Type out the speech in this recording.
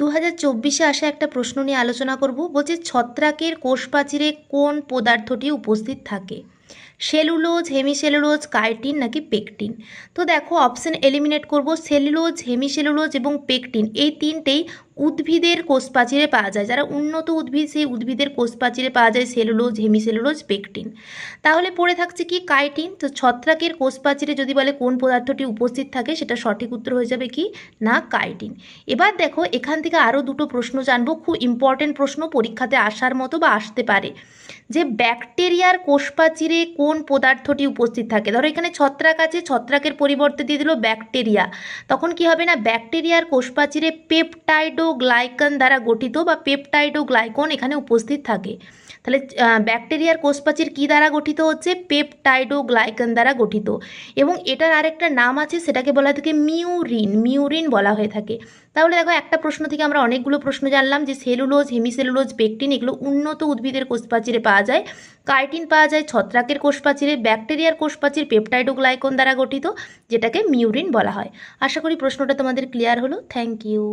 2024-এ আসা একটা প্রশ্ন নিয়ে আলোচনা করব। বলছে ছত্রাকের কোষপ্রাচীরে কোন পদার্থটি উপস্থিত থাকে? সেলুলোজ, হেমিসেলুলোজ, কাইটিন নাকি পেকটিন? তো দেখো অপশন এলিমিনেট করব। সেলুলোজ, হেমিসেলুলোজ এবং পেকটিন এই তিনটেই উদ্ভিদের কোষপ্রাচীরে পাওয়া যায়। যারা উন্নত উদ্ভিদ সেই উদ্ভিদের কোষপ্রাচীরে পাওয়া যায় সেলুলোজ, হেমিসেলুলোজ, পেকটিন। তাহলে পড়ে থাকছে কি কাইটিন। তো ছত্রাকের কোষপ্রাচীরে যদি বলে কোন পদার্থটি উপস্থিত থাকে সেটা সঠিক উত্তর হয়ে যাবে কি না কাইটিন। এবার দেখো এখান থেকে আরও দুটো প্রশ্ন জানবো, খুব ইম্পর্টেন্ট প্রশ্ন, পরীক্ষাতে আসার মতো বা আসতে পারে, যে ব্যাকটেরিয়ার কোষপ্রাচীরে কোন পদার্থটি উপস্থিত থাকে। ধরো এখানে ছত্রাক আছে, ছত্রাকের পরিবর্তে দিয়ে দিল ব্যাকটেরিয়া, তখন কি হবে না ব্যাকটেরিয়ার কোষপ্রাচীরে পেপটাইডোগ্লাইকান দ্বারা গঠিত বা পেপটাইডোগ্লাইকন এখানে উপস্থিত থাকে। তাহলে ব্যাকটেরিয়ার কোষপ্রাচীর কী দ্বারা গঠিত হচ্ছে? পেপটাইডোগ্লাইকান দ্বারা গঠিত। এবং এটার আরেকটা নাম আছে, সেটাকে বলা হয়ে থাকে মিউরিন, মিউরিন বলা হয়ে থাকে। তাহলে দেখো একটা প্রশ্ন থেকে আমরা অনেকগুলো প্রশ্ন জানলাম, যে সেলুলোজ, হেমিসেলুলোজ, পেকটিন এগুলো উন্নত উদ্ভিদের কোষপ্রাচীরে পাওয়া যায়। কাইটিন পাওয়া যায় ছত্রাকের কোষপ্রাচীরে। ব্যাকটেরিয়ার কোষপ্রাচীর পেপটাইডোগ্লাইকন দ্বারা গঠিত, যেটাকে মিউরিন বলা হয়। আশা করি প্রশ্নটা তোমাদের ক্লিয়ার হলো। Thank you.